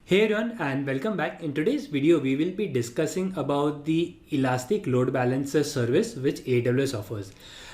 Hey everyone and welcome back. In today's video, we will be discussing about the Elastic Load Balancer service which AWS offers.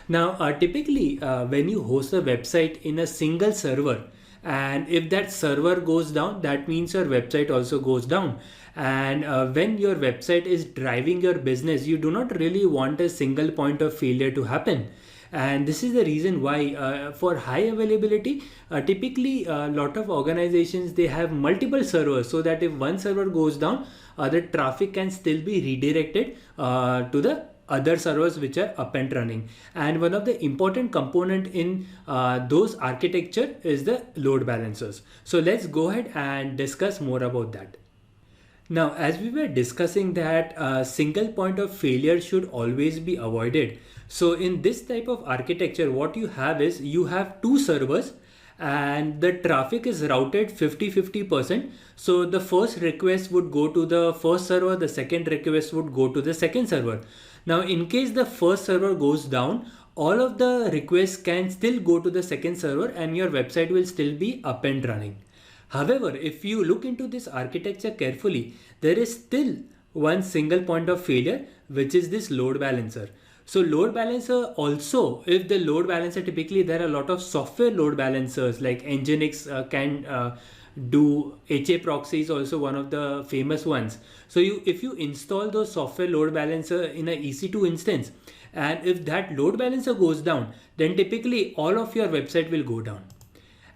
Now, typically when you host a website in a single server, and if that server goes down, that means your website also goes down. And when your website is driving your business, you do not really want a single point of failure to happen. And this is the reason why for high availability, typically a lot of organizations, they have multiple servers, so that if one server goes down, the traffic can still be redirected to the other servers which are up and running. And one of the important component in those architecture is the load balancers. So let's go ahead and discuss more about that. Now, as we were discussing that a single point of failure should always be avoided. So in this type of architecture, what you have is you have two servers and the traffic is routed 50-50%. So the first request would go to the first server, the second request would go to the second server. Now, in case the first server goes down, all of the requests can still go to the second server and your website will still be up and running. However, if you look into this architecture carefully, there is still one single point of failure, which is this load balancer. So load balancer also, if the load balancer, typically there are a lot of software load balancers like Nginx can do. HA proxy is also one of the famous ones. So if you install those software load balancer in a EC2 instance, and if that load balancer goes down, then typically all of your website will go down.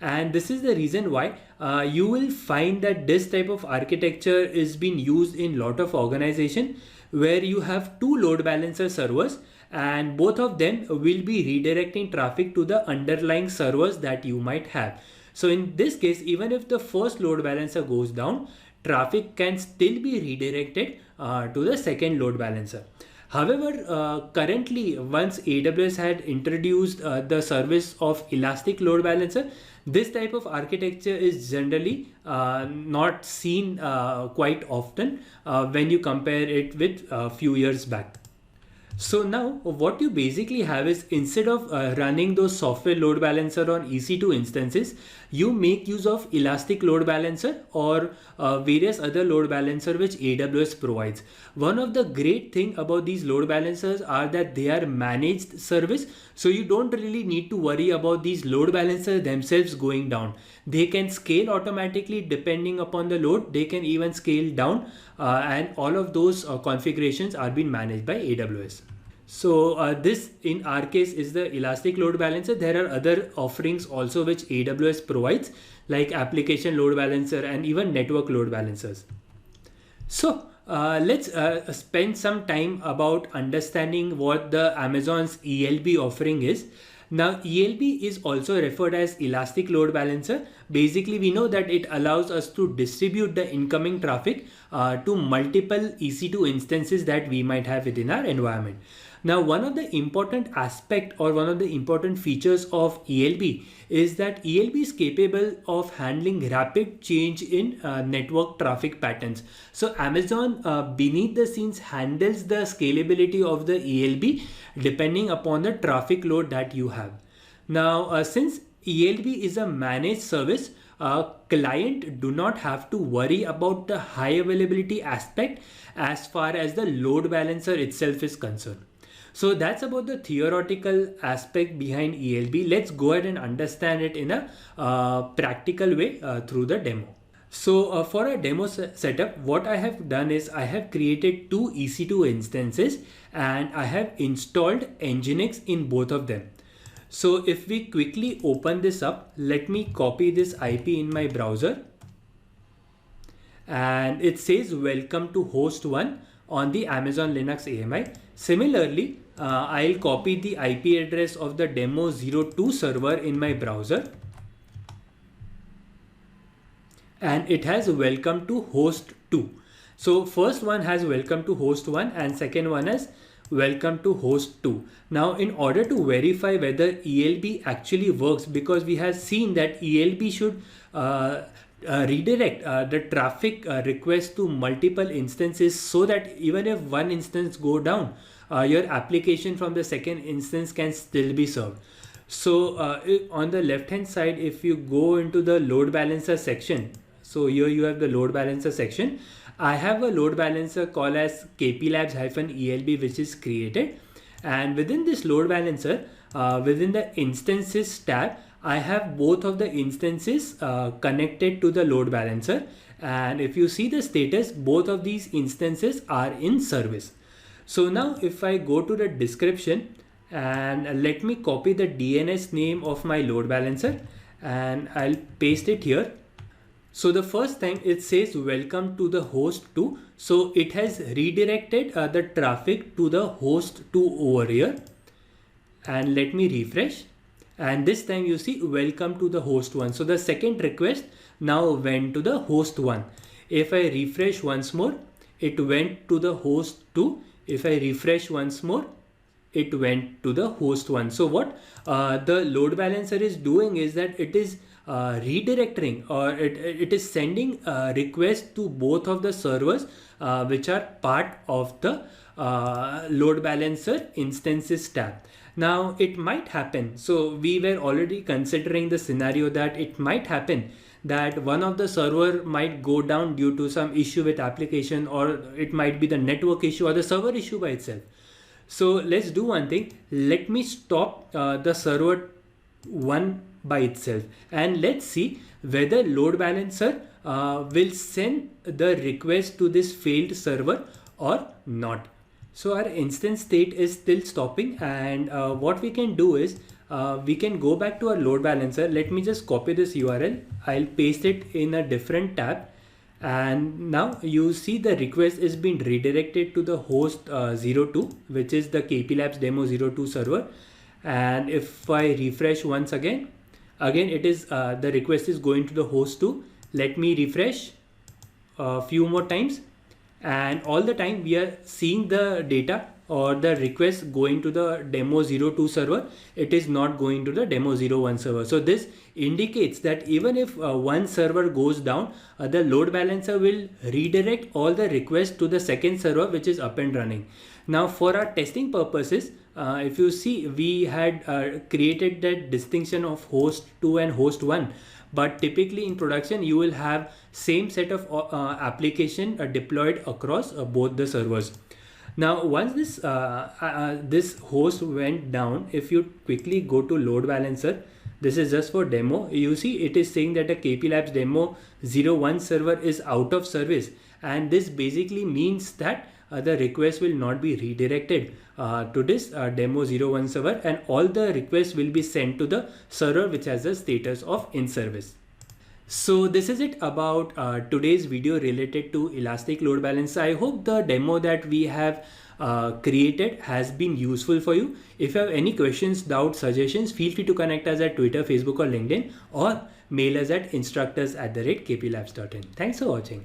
And this is the reason why you will find that this type of architecture is being used in lot of organization, where you have two load balancer servers and both of them will be redirecting traffic to the underlying servers that you might have. So in this case, even if the first load balancer goes down, traffic can still be redirected to the second load balancer. However, currently, once AWS had introduced the service of Elastic Load Balancer, this type of architecture is generally not seen quite often when you compare it with a few years back. So now what you basically have is, instead of running those software load balancer on EC2 instances, you make use of Elastic Load Balancer or various other load balancer which AWS provides. One of the great thing about these load balancers are that they are managed service. So you don't really need to worry about these load balancers themselves going down. They can scale automatically depending upon the load. They can even scale down and all of those configurations are being managed by AWS. So this in our case is the Elastic Load Balancer. There are other offerings also which AWS provides, like Application Load Balancer and even Network Load Balancers. So let's spend some time about understanding what the Amazon's ELB offering is. Now, ELB is also referred as Elastic Load Balancer. Basically, we know that it allows us to distribute the incoming traffic to multiple EC2 instances that we might have within our environment. Now, one of the important aspect or one of the important features of ELB is that ELB is capable of handling rapid change in network traffic patterns. So Amazon beneath the scenes handles the scalability of the ELB depending upon the traffic load that you have. Now, since ELB is a managed service, client do not have to worry about the high availability aspect as far as the load balancer itself is concerned. So that's about the theoretical aspect behind ELB. Let's go ahead and understand it in a practical way through the demo. So for a demo setup, what I have done is I have created two EC2 instances and I have installed Nginx in both of them. So if we quickly open this up, let me copy this IP in my browser. And it says welcome to host 1 on the Amazon Linux AMI. Similarly, I'll copy the IP address of the demo 02 server in my browser. And it has welcome to host 2. So first one has welcome to host 1 and second one is welcome to host 2. Now, in order to verify whether ELB actually works, because we have seen that ELB should redirect the traffic request to multiple instances, so that even if one instance go down, your application from the second instance can still be served. So on the left hand side, if you go into the load balancer section, So here you have the load balancer section. I have a load balancer called as kplabs-elb which is created, and within this load balancer, within the instances tab, I have both of the instances connected to the load balancer, and if you see the status, both of these instances are in service. So now if I go to the description and let me copy the DNS name of my load balancer and I'll paste it here. So the first time it says welcome to the host 2. So it has redirected the traffic to the host 2 over here. And let me refresh. And this time you see welcome to the host 1. So the second request now went to the host 1. If I refresh once more, it went to the host 2. If I refresh once more, it went to the host 1. So what the load balancer is doing is that it is redirecting, or it is sending requests to both of the servers which are part of the load balancer instances tab. Now it might happen, so we were already considering the scenario that it might happen that one of the server might go down due to some issue with application, or it might be the network issue or the server issue by itself. So let's do one thing. Let me stop the server 1 by itself, and let's see whether load balancer will send the request to this failed server or not. So our instance state is still stopping, and what we can do is we can go back to our load balancer. Let me just copy this URL. I'll paste it in a different tab, and now you see the request is being redirected to the host 02, which is the kplabs demo 02 server. And if I refresh once again it is the request is going to the host 2. Let me refresh a few more times, and all the time we are seeing the data or the request going to the demo 02 server. It is not going to the demo 01 server. So this indicates that even if one server goes down, the load balancer will redirect all the requests to the second server which is up and running. Now for our testing purposes, if you see, we had created that distinction of host 2 and host 1, but typically in production you will have same set of application deployed across both the servers. Now once this this host went down, if you quickly go to load balancer, this is just for demo, you see it is saying that the kplabs demo 01 server is out of service, and this basically means that the request will not be redirected to this demo 01 server, and all the requests will be sent to the server which has the status of in service. So this is it about today's video related to Elastic Load Balancer. I hope the demo that we have created has been useful for you. If you have any questions, doubts, suggestions, feel free to connect us at Twitter, Facebook or LinkedIn, or mail us at instructors@kplabs.in. Thanks for watching.